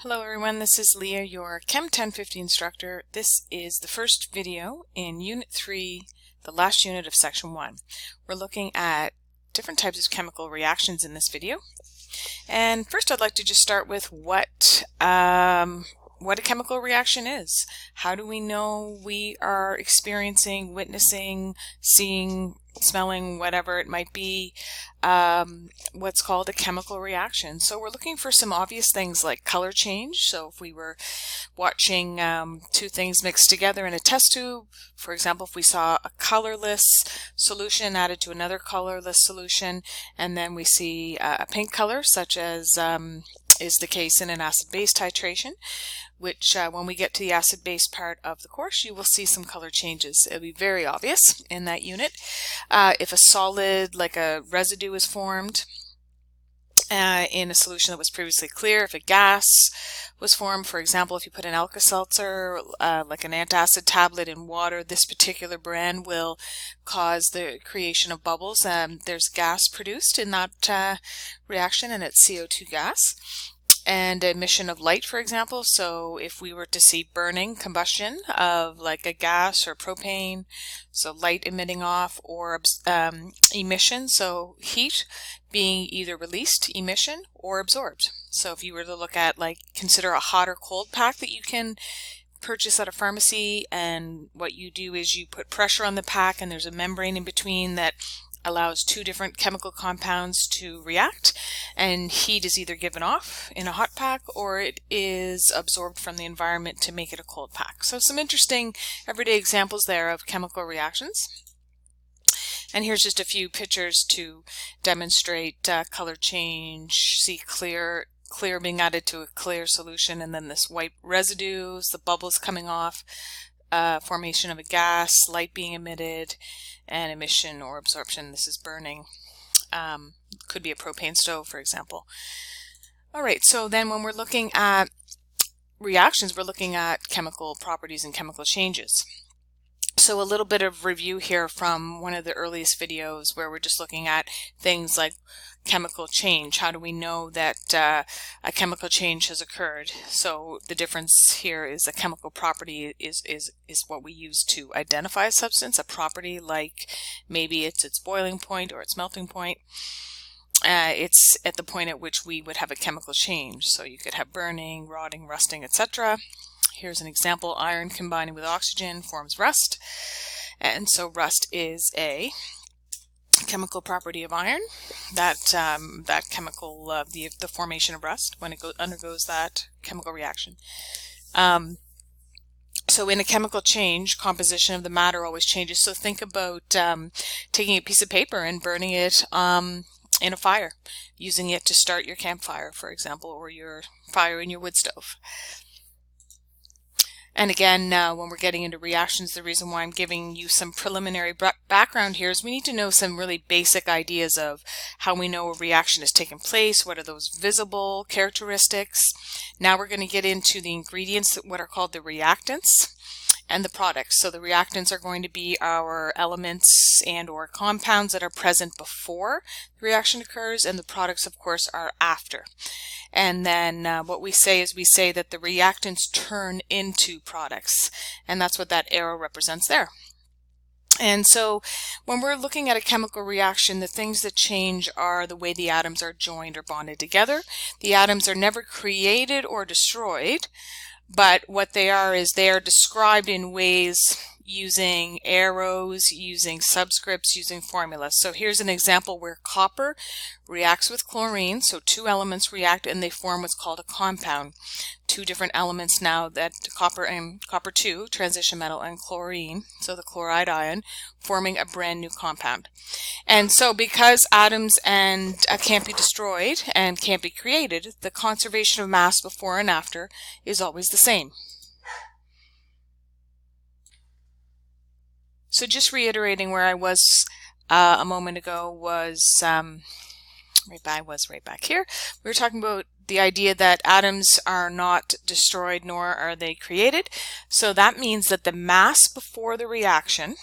Hello everyone, this is Leah, your Chem 1050 instructor. This is the first video in Unit 3, the last unit of Section 1. We're looking at different types of chemical reactions in this video. And first I'd like to just start with what a chemical reaction is. How do we know we are experiencing, witnessing, seeing, smelling, whatever it might be, what's called a chemical reaction? So we're looking for some obvious things like color change. So if we were watching two things mixed together in a test tube, for example, if we saw a colorless solution added to another colorless solution, and then we see a pink color, such as is the case in an acid-base titration, which when we get to the acid-base part of the course, you will see some color changes. It'll be very obvious in that unit. If a solid, like a residue, is formed in a solution that was previously clear, if a gas was formed, for example, if you put an Alka-Seltzer, like an antacid tablet in water, this particular brand will cause the creation of bubbles. There's gas produced in that reaction, and it's CO2 gas. And emission of light, for example. So if we were to see burning, combustion of like a gas or propane, so light emitting off, or emission, so heat being either released, emission, or absorbed. So if you were to look at, like, consider a hot or cold pack that you can purchase at a pharmacy, and what you do is you put pressure on the pack and there's a membrane in between that allows two different chemical compounds to react, and heat is either given off in a hot pack or it is absorbed from the environment to make it a cold pack. So some interesting everyday examples there of chemical reactions. And here's just a few pictures to demonstrate color change. See clear being added to a clear solution, and then this white residues, the bubbles coming off, formation of a gas, light being emitted, and emission or absorption. This is burning. Could be a propane stove, for example. All right, so then when we're looking at reactions, we're looking at chemical properties and chemical changes. So a little bit of review here from one of the earliest videos where we're just looking at things like chemical change. How do we know that a chemical change has occurred? So the difference here is a chemical property is what we use to identify a substance. A property, like maybe it's its boiling point or its melting point. It's at the point at which we would have a chemical change. So you could have burning, rotting, rusting, etc. Here's an example. Iron combining with oxygen forms rust. And so rust is a chemical property of iron, that chemical, the formation of rust when it undergoes that chemical reaction. So in a chemical change, composition of the matter always changes. So think about taking a piece of paper and burning it in a fire, using it to start your campfire, for example, or your fire in your wood stove. And again, when we're getting into reactions, the reason why I'm giving you some preliminary background here is we need to know some really basic ideas of how we know a reaction has taken place, what are those visible characteristics. Now we're going to get into the ingredients, what are called the reactants, and the products. So the reactants are going to be our elements and or compounds that are present before the reaction occurs, and the products, of course, are after. And then what we say is we say that the reactants turn into products, and that's what that arrow represents there. And so when we're looking at a chemical reaction, the things that change are the way the atoms are joined or bonded together. The atoms are never created or destroyed, but what they are is they are described in ways using arrows, using subscripts, using formulas. So here's an example where copper reacts with chlorine. So two elements react and they form what's called a compound. Two different elements now, that copper and copper-2, transition metal, and chlorine, so the chloride ion, forming a brand new compound. And so because atoms can't be destroyed and can't be created, the conservation of mass before and after is always the same. So just reiterating where I was a moment ago was right back here. We were talking about the idea that atoms are not destroyed nor are they created. So that means that the mass before the reaction,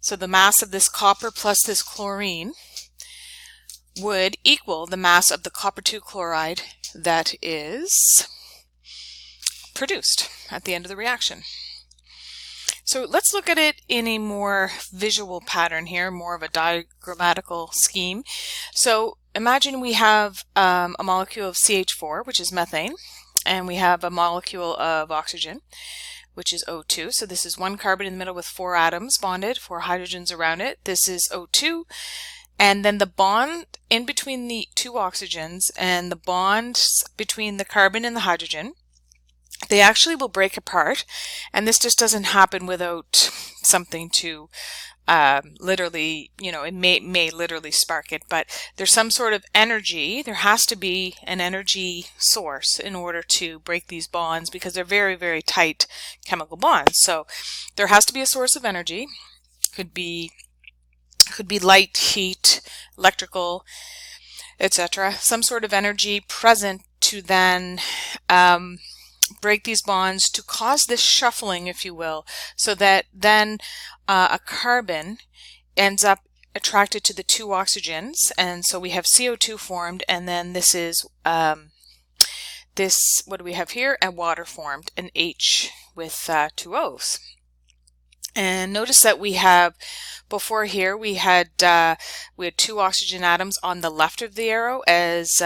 so the mass of this copper plus this chlorine, would equal the mass of the copper-2 chloride that is produced at the end of the reaction. So let's look at it in a more visual pattern here, more of a diagrammatical scheme. So imagine we have a molecule of CH4, which is methane, and we have a molecule of oxygen, which is O2. So this is one carbon in the middle with 4 atoms bonded, 4 hydrogens around it. This is O2. And then the bond in between the 2 oxygens and the bonds between the carbon and the hydrogen, they actually will break apart, and this just doesn't happen without something to literally, it may literally spark it, but there's some sort of energy. There has to be an energy source in order to break these bonds, because they're very, very tight chemical bonds. So there has to be a source of energy. Could be light, heat, electrical, etc. Some sort of energy present to then break these bonds, to cause this shuffling, if you will, so that then a carbon ends up attracted to the 2 oxygens, and so we have CO2 formed, and then this is what do we have here? A water formed, an H with 2 O's. And notice that we have, before here, we had 2 oxygen atoms on the left of the arrow as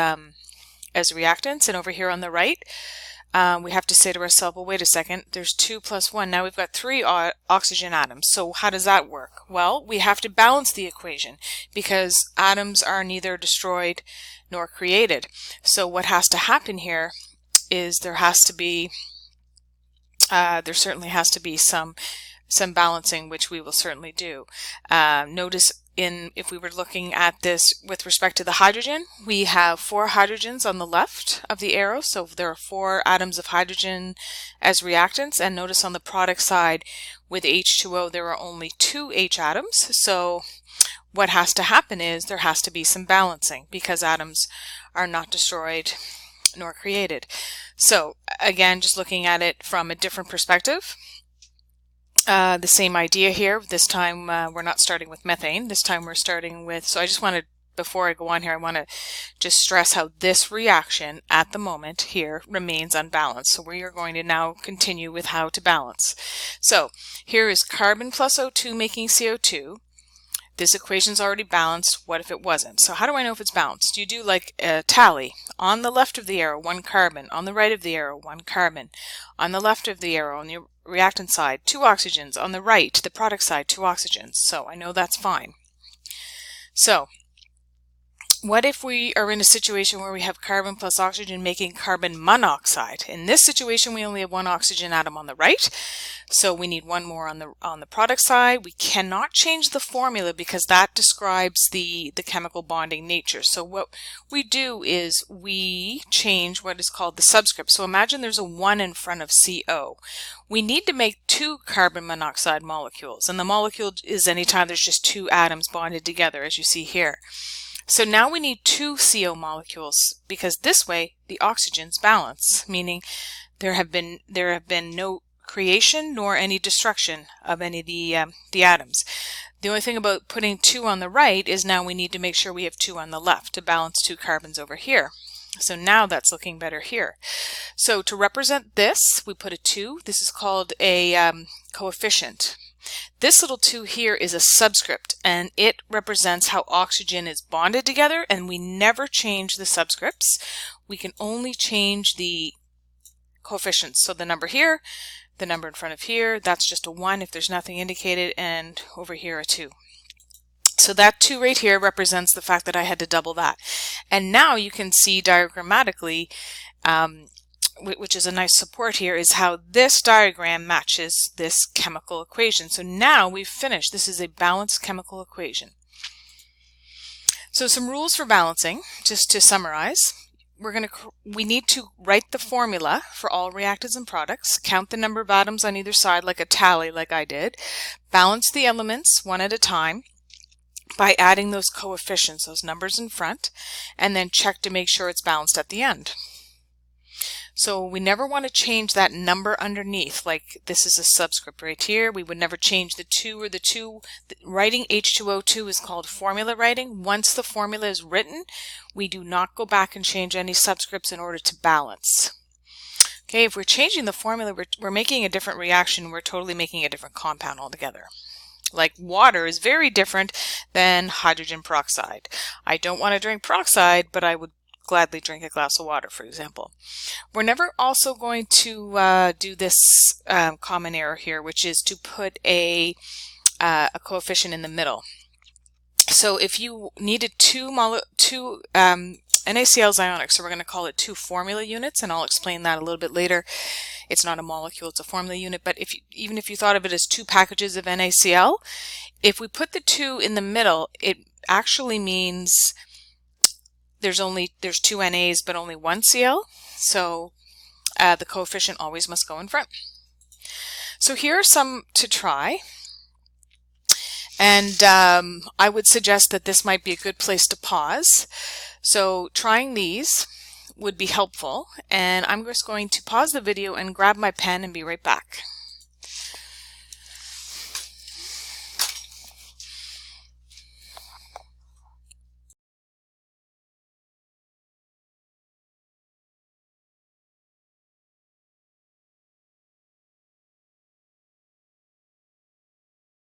reactants, and over here on the right, we have to say to ourselves, well, wait a second, there's 2 plus 1. Now we've got 3 oxygen atoms. So how does that work? Well, we have to balance the equation, because atoms are neither destroyed nor created. So what has to happen here is there certainly has to be some balancing, which we will certainly do. Notice if we were looking at this with respect to the hydrogen, we have 4 hydrogens on the left of the arrow, so there are 4 atoms of hydrogen as reactants, and notice on the product side with H2O there are only 2 H atoms. So what has to happen is there has to be some balancing, because atoms are not destroyed nor created. So again, just looking at it from a different perspective, the same idea here. This time we're not starting with methane. This time we're starting with, so I just want to, before I go on here, I want to just stress how this reaction at the moment here remains unbalanced. So we are going to now continue with how to balance. So here is carbon plus O2 making CO2. This equation's already balanced. What if it wasn't? So how do I know if it's balanced? You do like a tally. On the left of the arrow, 1 carbon. On the right of the arrow, 1 carbon. On the left of the arrow, on the reactant side, 2 oxygens. On the right, the product side, 2 oxygens. So I know that's fine. So what if we are in a situation where we have carbon plus oxygen making carbon monoxide? In this situation, we only have 1 oxygen atom on the right, so we need 1 more on the product side. We cannot change the formula because that describes the chemical bonding nature. So what we do is we change what is called the subscript. So imagine there's a 1 in front of CO. We need to make 2 carbon monoxide molecules, and the molecule is anytime there's just 2 atoms bonded together, as you see here. So now we need 2 CO molecules, because this way the oxygens balance, meaning there have been no creation nor any destruction of any of the atoms. The only thing about putting 2 on the right is now we need to make sure we have 2 on the left to balance 2 carbons over here. So now that's looking better here. So to represent this, we put a 2. This is called a coefficient. This little 2 here is a subscript, and it represents how oxygen is bonded together, and we never change the subscripts. We can only change the coefficients. So the number here, the number in front of here, that's just a 1 if there's nothing indicated, and over here a 2. So that 2 right here represents the fact that I had to double that. And now you can see diagrammatically, which is a nice support here, is how this diagram matches this chemical equation. So now we've finished. This is a balanced chemical equation. So some rules for balancing, just to summarize. We need to write the formula for all reactants and products, count the number of atoms on either side like a tally like I did, balance the elements one at a time by adding those coefficients, those numbers in front, and then check to make sure it's balanced at the end. So we never want to change that number underneath, like this is a subscript right here. We would never change the 2 or the 2. Writing H2O2 is called formula writing. Once the formula is written, we do not go back and change any subscripts in order to balance. Okay, if we're changing the formula, we're making a different reaction. We're totally making a different compound altogether. Like water is very different than hydrogen peroxide. I don't want to drink peroxide, but I would gladly drink a glass of water, for example. We're never also going to do this common error here, which is to put a coefficient in the middle. So if you needed two NaCl's ionic, so we're going to call it 2 formula units, and I'll explain that a little bit later. It's not a molecule, it's a formula unit, but even if you thought of it as 2 packages of NaCl, if we put the 2 in the middle, it actually means there's 2 NAs but only 1 Cl, so the coefficient always must go in front. So here are some to try. And I would suggest that this might be a good place to pause. So trying these would be helpful, and I'm just going to pause the video and grab my pen and be right back.